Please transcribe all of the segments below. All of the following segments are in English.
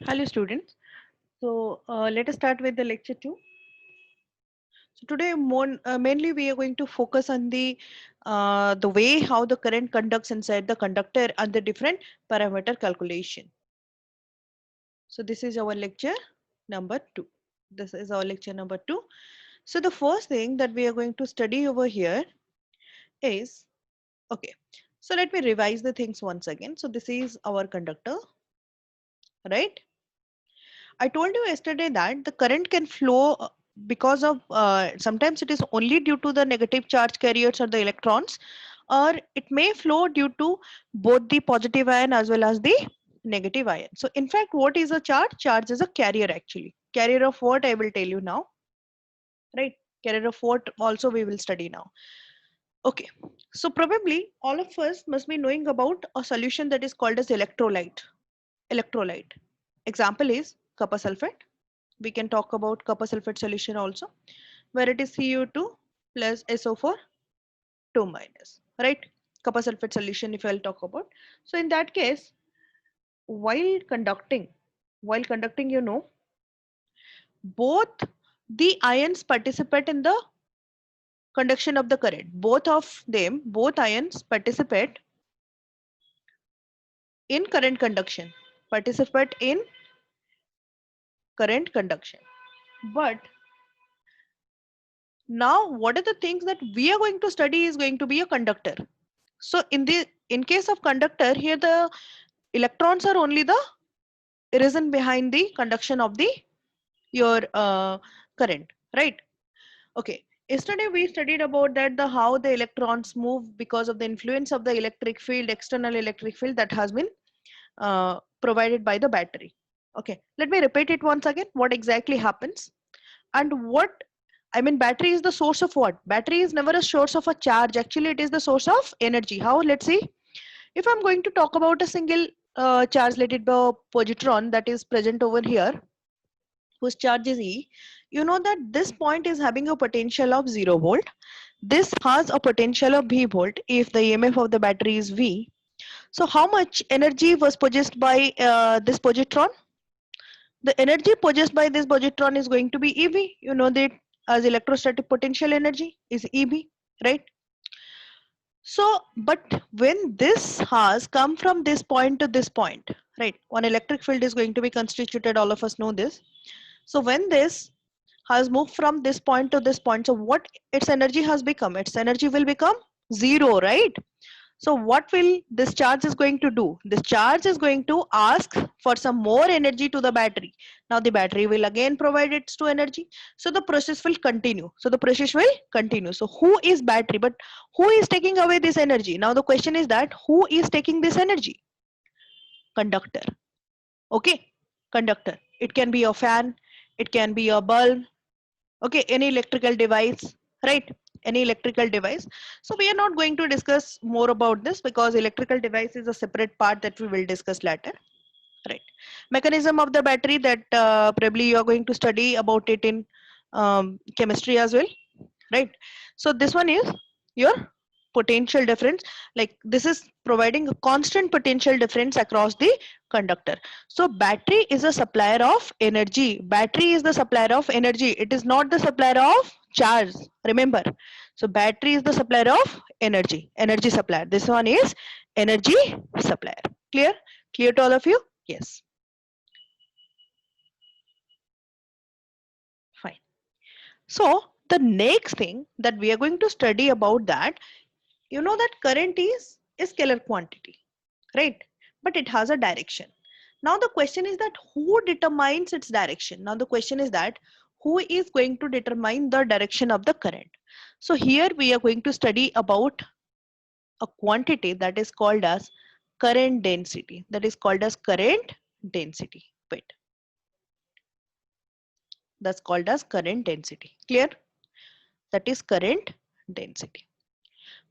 Hello students. Let us start with the lecture 2. So today mainly we are going to focus on the way how the current conducts inside the conductor and the different parameter calculation. So this is our lecture number 2. This is our lecture number 2. So the first thing that we are going to study over here is, okay. So let me revise the things once again. So this is our conductor, right? I told you yesterday that the current can flow because of sometimes it is only due to the negative charge carriers or the electrons, or it may flow due to both the positive ion as well as the negative ion. So in fact, what is a charge? Charge is a carrier actually. Carrier of what I will tell you now, right? Carrier of what also we will study now. Okay, so probably all of us must be knowing about a solution that is called as electrolyte. Electrolyte. Example is copper sulfate. We can talk about copper sulfate solution also, where it is Cu2 plus SO4 2 minus, right? Copper sulfate solution if I'll talk about. So in that case, while conducting, both the ions participate in the conduction of the current. Both ions in current conduction, participate in current conduction. But now what are the things that we are going to study is going to be a conductor. So in case of conductor, here the electrons are only the reason behind the conduction of the your current, right? Okay. Yesterday we studied about that the how the electrons move because of the influence of the electric field, external electric field that has been provided by the battery. Okay. Let me repeat it once again. What exactly happens and what I mean, battery is the source of what? Battery is never a source of a charge. Actually, it is the source of energy. How? Let's see. If I'm going to talk about a single charge, let it be a positron that is present over here, whose charge is E, you know that this point is having a potential of 0 volt. This has a potential of V volt if the EMF of the battery is V. So how much energy was possessed by this positron? The energy possessed by this positron is going to be EV. You know that as electrostatic potential energy is EB, right? So, but when this has come from this point to this point, right? One electric field is going to be constituted, all of us know this. So when this has moved from this point to this point, so what its energy has become? Its energy will become zero, right? So what will this charge is going to do? This charge is going to ask for some more energy to the battery. Now the battery will again provide its to energy. So the process will continue. So who is battery? But who is taking away this energy? Now the question is that who is taking this energy? Conductor. Okay, conductor. It can be a fan. It can be a bulb. Okay, any electrical device, right? Any electrical device. So we are not going to discuss more about this because electrical device is a separate part that we will discuss later, right? Mechanism of the battery that probably you are going to study about it in chemistry as well, right? So this one is your potential difference, like this is providing a constant potential difference across the conductor. So battery is a supplier of energy. Battery is the supplier of energy. It is not the supplier of charge, remember. So battery is the supplier of energy, energy supplier. This one is energy supplier. Clear to all of you? Yes, fine. So the next thing that we are going to study about that, you know that current is a scalar quantity, right? But it has a direction. Now the question is that who determines its direction? Now the question is that who is going to determine the direction of the current? So here we are going to study about a quantity that is called as current density. That is called as current density. Wait, that's called as current density. Clear? That is current density.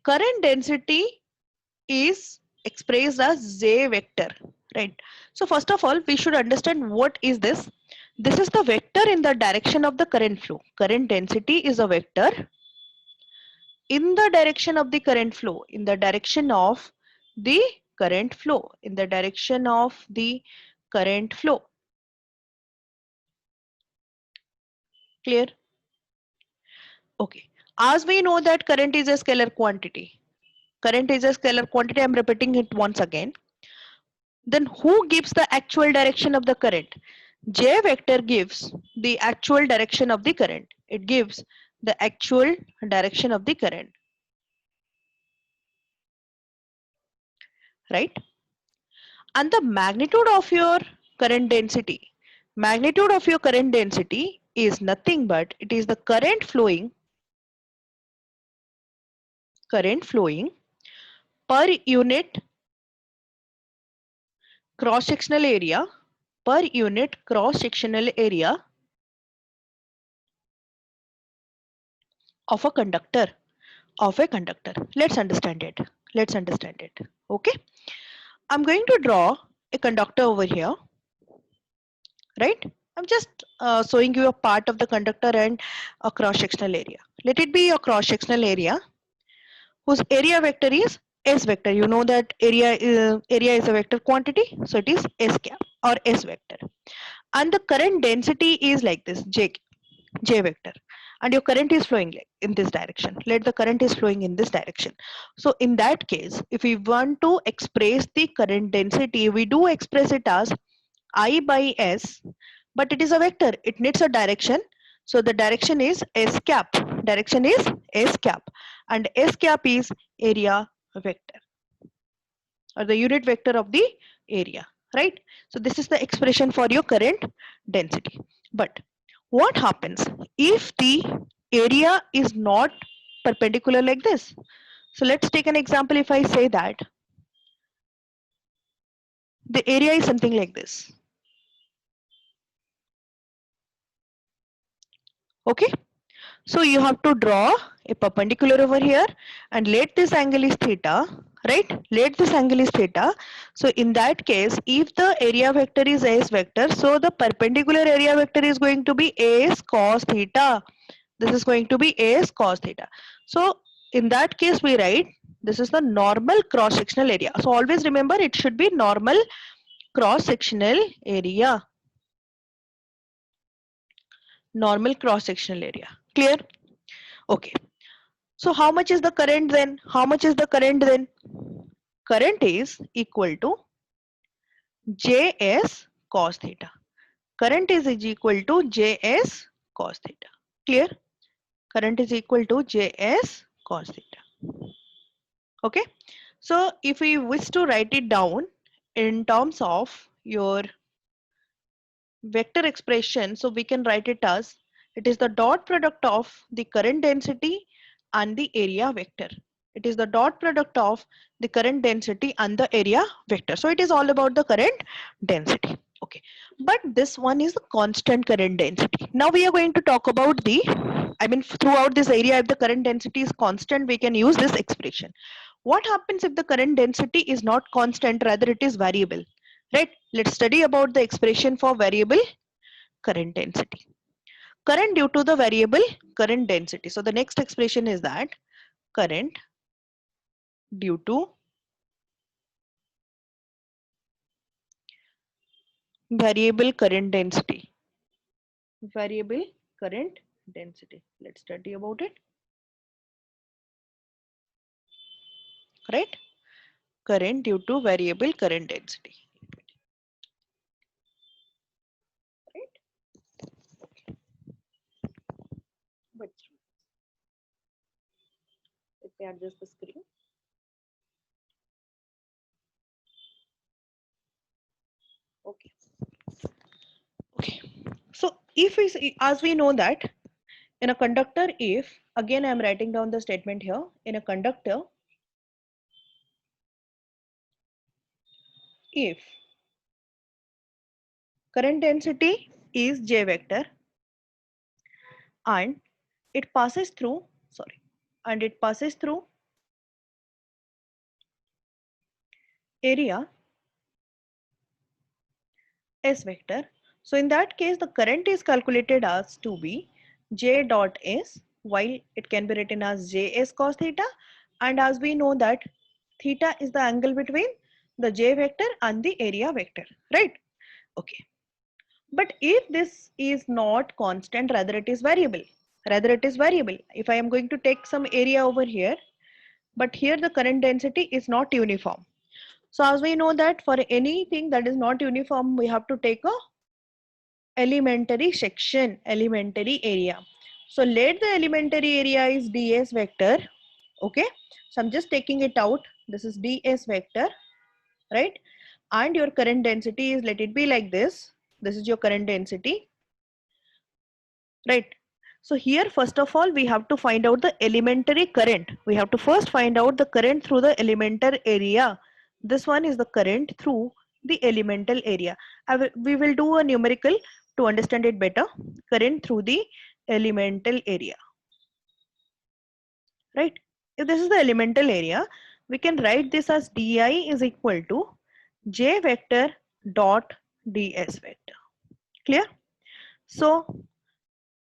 Current density is expressed as J vector, right? So first of all, we should understand what is this. This is the vector in the direction of the current flow. Current density is a vector in the direction of the current flow, in the direction of the current flow, in the direction of the current flow. Clear? Okay. As we know that current is a scalar quantity. Current is a scalar quantity. I'm repeating it once again. Then who gives the actual direction of the current? J vector gives the actual direction of the current. It gives the actual direction of the current, right? And the magnitude of your current density is nothing but it is the current flowing per unit cross sectional area per unit cross sectional area of a conductor let's understand it. Okay, I'm going to draw a conductor over here, right? I'm just showing you a part of the conductor and a cross sectional area. Let it be a cross sectional area whose area vector is S vector. You know that area is a vector quantity, so it is S cap or S vector. And the current density is like this, J vector. And your current is flowing like in this direction. Let the current is flowing in this direction. So in that case, if we want to express the current density, we do express it as I by S, but it is a vector. It needs a direction. So the direction is S cap. Direction is S cap. And S cap is area vector or the unit vector of the area, right? So this is the expression for your current density. But what happens if the area is not perpendicular like this? So let's take an example. If I say that the area is something like this, okay? So you have to draw a perpendicular over here and let this angle is theta, right? Let this angle is theta. So in that case, if the area vector is S vector, so the perpendicular area vector is going to be S cos theta. This is going to be S cos theta. So in that case, we write this is the normal cross sectional area. So always remember it should be normal cross sectional area. Normal cross sectional area. Clear? Okay. So how much is the current then? How much is the current then? Current is equal to Js cos theta. Current is equal to Js cos theta. Clear? Current is equal to Js cos theta. Okay. So if we wish to write it down in terms of your vector expression, so we can write it as it is the dot product of the current density and the area vector. It is the dot product of the current density and the area vector. So it is all about the current density. Okay, but this one is the constant current density. Now we are going to talk about throughout this area, if the current density is constant, we can use this expression. What happens if the current density is not constant, rather it is variable? Right? Let's study about the expression for variable current density. Current due to the variable current density. So the next expression is that current due to variable current density. Variable current density. Let's study about it. Right? Current due to variable current density. Right? But let me adjust the screen. Okay. Okay. So if we, as we know that in a conductor, if again I'm writing down the statement here, in a conductor, if current density is J vector and it passes through, and it passes through area S vector. So in that case, the current is calculated as to be J dot S, while it can be written as Js cos theta. And as we know that theta is the angle between the J vector and the area vector, right? Okay. But if this is not constant, rather it is variable. Rather it is variable. If I am going to take some area over here, but here the current density is not uniform. So as we know that for anything that is not uniform, we have to take a elementary section, elementary area. So let the elementary area is ds vector. Okay, so I'm just taking it out. This is ds vector, right? And your current density is, let it be like this. This is your current density, right? So here, first of all, we have to find out the elementary current. We have to first find out the current through the elemental area. This one is the current through the elemental area. We will do a numerical to understand it better. Current through the elemental area, right? If this is the elemental area, we can write this as di is equal to j vector dot ds vector. Clear? So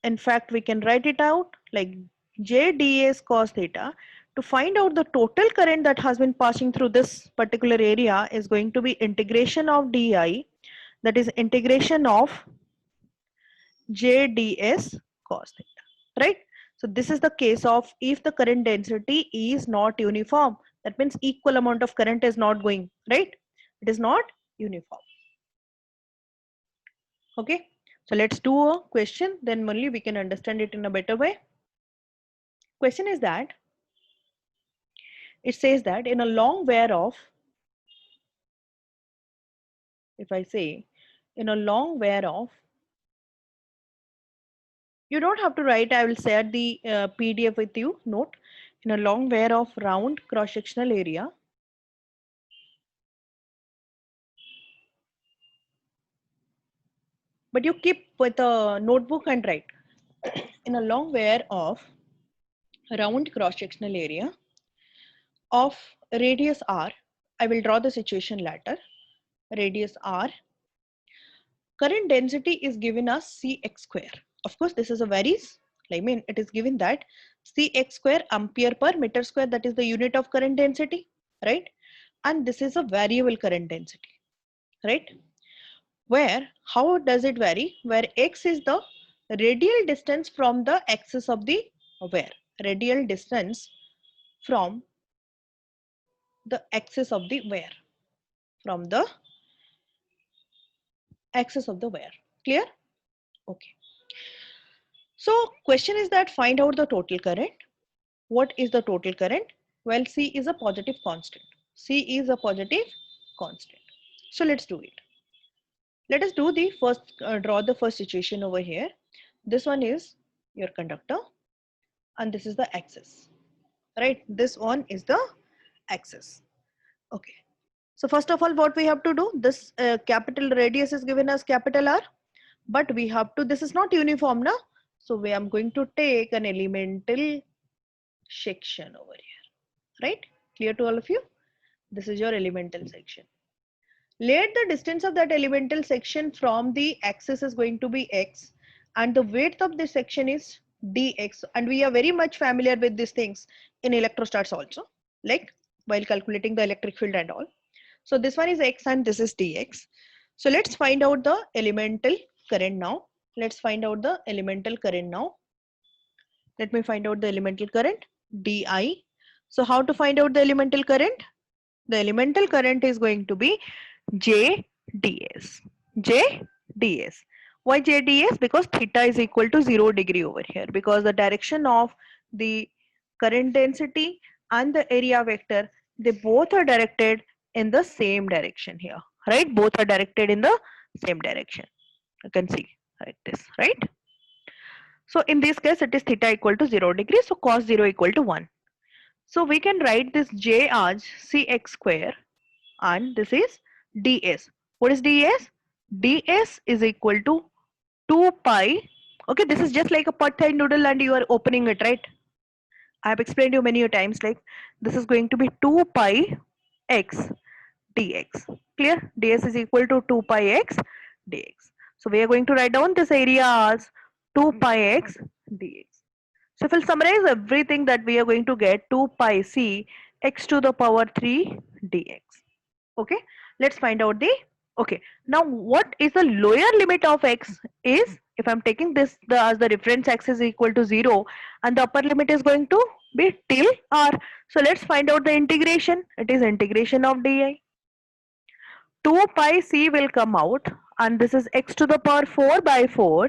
in fact, we can write it out like j ds cos theta. To find out the total current that has been passing through this particular area is going to be integration of di, that is integration of j ds cos theta, right? So this is the case of if the current density is not uniform. That means equal amount of current is not going, right? It is not uniform. Okay, so let's do a question, then only we can understand it in a better way. Question is that it says that in a long wear of, if I say in a long wear of, you don't have to write, I will share the PDF with you, note, in a long wear of round cross sectional area, but you keep with a notebook and write. In a long wear of round cross sectional area of radius r, I will draw the situation later, radius r, current density is given as Cx square. Of course, this is a varies. I mean, it is given that Cx square ampere per meter square, that is the unit of current density, right? And this is a variable current density, right? Where, how does it vary? Where x is the radial distance from the axis of the wear. Radial distance from the axis of the wear. From the axis of the wear. Clear? Okay. So question is that find out the total current. What is the total current? Well, C is a positive constant. C is a positive constant. So let's do it. Let us do the first, draw the first situation over here. This one is your conductor and this is the axis, right? This one is the axis. Okay. So first of all, what we have to do, this capital radius is given as capital R, but we have to, this is not uniform now. So we am going to take an elemental section over here, right? Clear to all of you? This is your elemental section. Let the distance of that elemental section from the axis is going to be x and the width of this section is dx, and we are very much familiar with these things in electrostats also, like while calculating the electric field and all. So this one is x and this is dx. So let's find out the elemental current now. Let's find out the elemental current now. Let me find out the elemental current, di. So how to find out the elemental current? The elemental current is going to be J ds. J ds. Why J ds? Because theta is equal to 0 degree over here, because the direction of the current density and the area vector, they both are directed in the same direction here, right? Both are directed in the same direction. You can see like this, right? So in this case, it is theta equal to 0 degree. So cos 0 equal to 1. So we can write this J as Cx square and this is ds. What is ds? ds is equal to 2 pi. Okay, this is just like a pad thai noodle and you are opening it, right? I have explained you many times, like this is going to be 2 pi x dx. Clear? ds is equal to 2 pi x dx. So we are going to write down this area as 2 pi x dx. So if we'll summarize everything, that we are going to get 2 pi c x to the power 3 dx. Okay, let's find out the Okay, now what is the lower limit of x is, if I'm taking this as the reference x is equal to 0 and the upper limit is going to be till r. So let's find out the integration. It is integration of di. 2 pi c will come out and this is x to the power 4 by 4,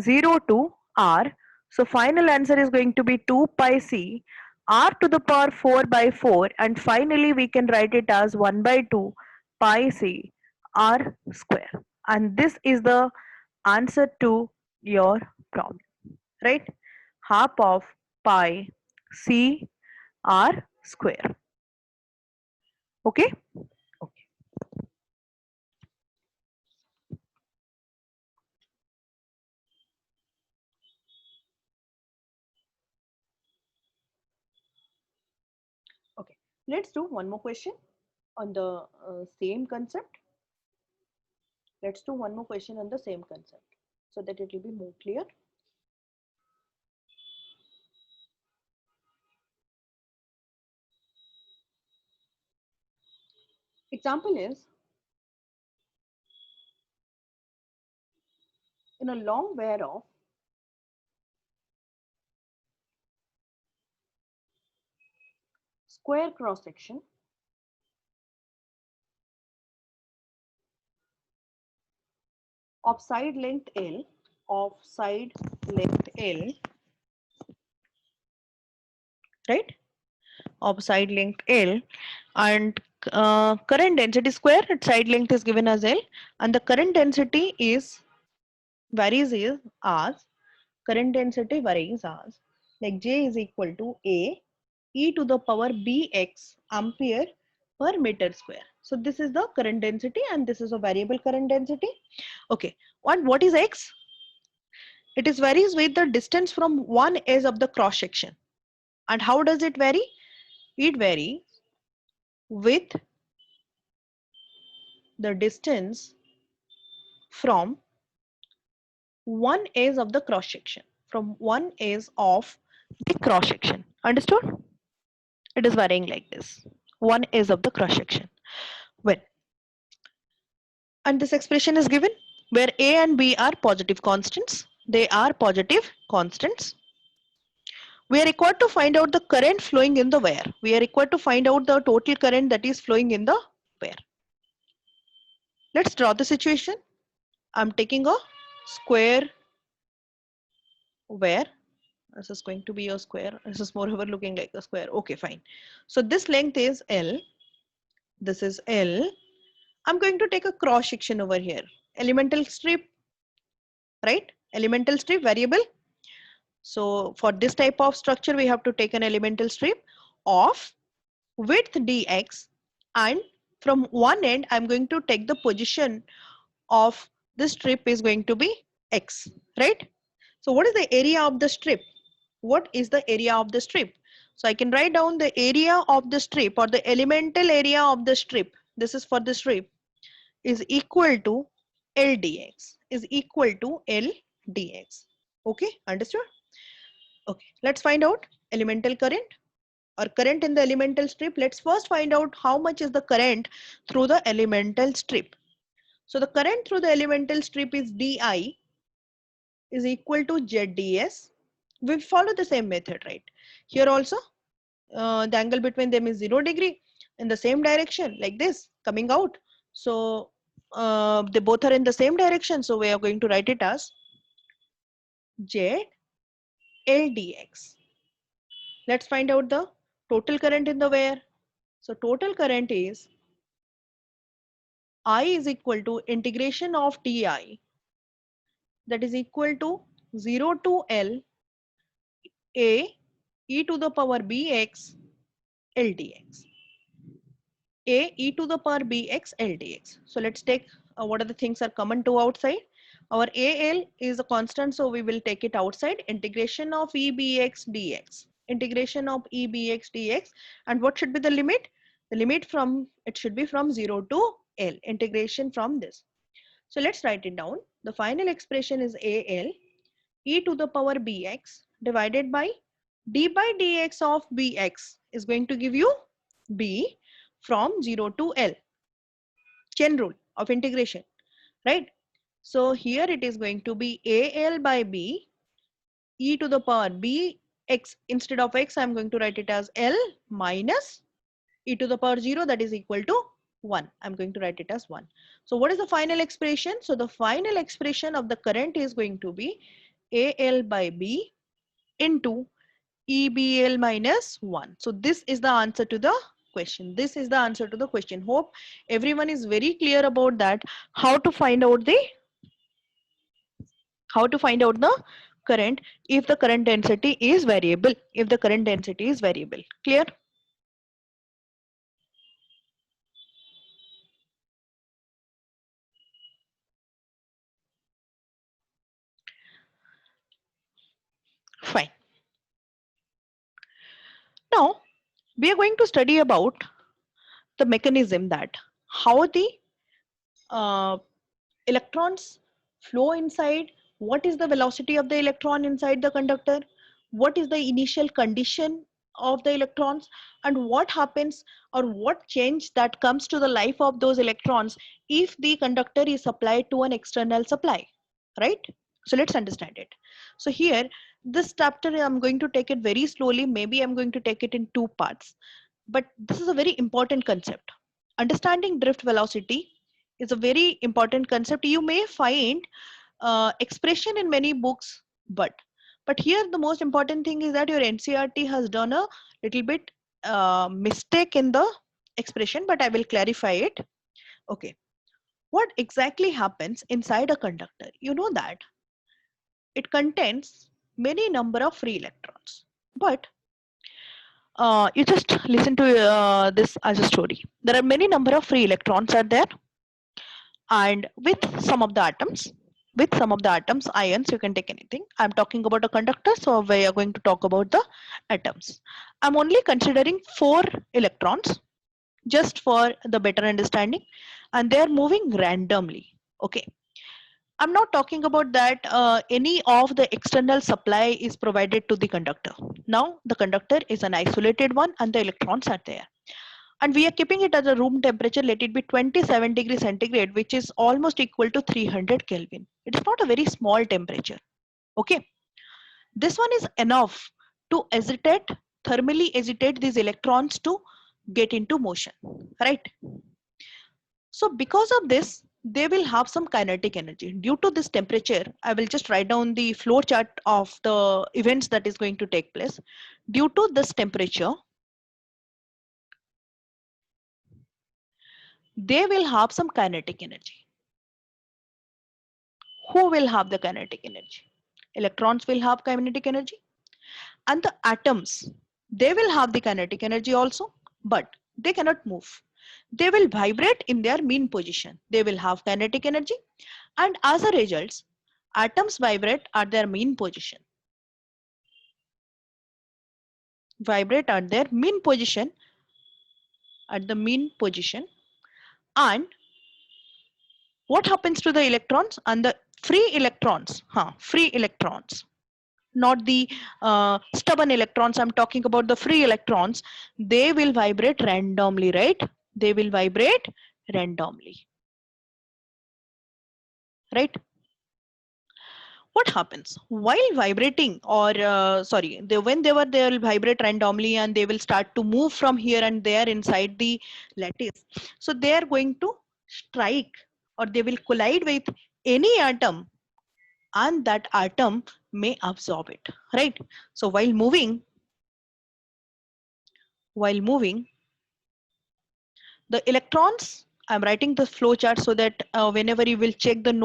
0 to r. So final answer is going to be 2 pi c r to the power 4 by 4, and finally we can write it as 1 by 2 pi c r square. And this is the answer to your problem, right? Half of pi c r square. Okay? Okay. Okay. Let's do one more question on the same concept. Let's do one more question on the same concept so that it will be more clear. Example is, in a long wire of square cross section of side length L, right? Of side length L, and current density square its side length is given as L, and the current density is varies is as current density varies as, like J is equal to A e to the power bx ampere per meter square. So this is the current density and this is a variable current density. Okay, and what is x? It is varies with the distance from one edge of the cross section. And how does it vary? It varies with the distance from one edge of the cross section. From one edge of the cross section. Understood? It is varying like this. One edge of the cross section. When, and this expression is given where a and b are positive constants. They are positive constants. We are required to find out the current flowing in the wire. We are required to find out the total current that is flowing in the wire. Let's draw the situation. I'm taking a square wire. This is going to be a square. This is moreover looking like a square. Okay, fine. So this length is L. This is L. I'm going to take a cross section over here. Elemental strip, right? Elemental strip variable. So for this type of structure, we have to take an elemental strip of width dx, and from one end, I'm going to take the position of this strip is going to be x, right? So what is the area of the strip? What is the area of the strip? So I can write down the area of the strip, or the elemental area of the strip. This is for the strip is equal to L dx, is equal to L dx. Okay, understood? Okay, let's find out elemental current or current in the elemental strip. Let's first find out how much is the current through the elemental strip. So the current through the elemental strip is di is equal to zds. We follow the same method, right? Here also the angle between them is 0 degree in the same direction, like this coming out. So they both are in the same direction, so we are going to write it as z L dx. Let's find out the total current in the wire. So total current is I is equal to integration of di, that is equal to 0 to L a e to the power bx L dx. A e to the power bx L dx. So let's take what are the things are common to outside. Our AL is a constant, so we will take it outside. Integration of EBX dx. Integration of EBX dx. And what should be the limit? The limit from, it should be from 0 to L. Integration from this. So let's write it down. The final expression is AL e to the power bx divided by d by dx of bx is going to give you b from 0 to L. Chain rule. of integration, right? So here it is going to be AL by B e to the power B x. Instead of x, I'm going to write it as L minus e to the power 0, that is equal to 1. I'm going to write it as 1. So what is the final expression? So the final expression of the current is going to be AL by B into EBL minus 1. So this is the answer to the question. This is the answer to the question. Hope everyone is very clear about that. How to find out the current if the current density is variable. If the current density is variable. Clear? Fine. Now we are going to study about the mechanism that how the uh, electrons flow inside, what is the velocity of the electron inside the conductor, what is the initial condition of the electrons, and what happens or what change that comes to the life of those electrons if the conductor is supplied to an external supply, right? So let's understand it. So here, this chapter I'm going to take it very slowly. Maybe I'm going to take it in 2 parts, but this is a very important concept. Understanding drift velocity is a very important concept. You may find expression in many books, but here the most important thing is that your NCERT has done a little bit mistake in the expression, but I will clarify it. Okay, what exactly happens inside a conductor? You know that it contains many number of free electrons, but you just listen to this as a story. There are many number of free electrons are there, and with some of the atoms, ions, you can take anything. I'm talking about a conductor, so we are going to talk about the atoms. I'm only considering 4 electrons just for the better understanding, and they are moving randomly. Okay, I'm not talking about that any of the external supply is provided to the conductor. Now the conductor is an isolated one and the electrons are there, and we are keeping it at a room temperature. Let it be 27 degrees centigrade, which is almost equal to 300 Kelvin. It is not a very small temperature. Okay, this one is enough to thermally agitate these electrons to get into motion, right? So because of this, they will have some kinetic energy. Due to this temperature, I will just write down the flow chart of the events that is going to take place. Due to this temperature, they will have some kinetic energy. Who will have the kinetic energy? Electrons will have kinetic energy, and the atoms, they will have the kinetic energy also, but they cannot move. They will vibrate in their mean position. They will have kinetic energy, and as a result, atoms vibrate at their mean position. Vibrate at their mean position, and what happens to the electrons and the free electrons? Free electrons, not the stubborn electrons. I'm talking about the free electrons. They will vibrate randomly, right? They will vibrate randomly, right? What happens while vibrating, or when they will vibrate randomly and they will start to move from here and there inside the lattice. So they are going to strike, or they will collide with any atom, and that atom may absorb it, right? So while moving, the electrons, I'm writing the flow chart so that whenever you will check the note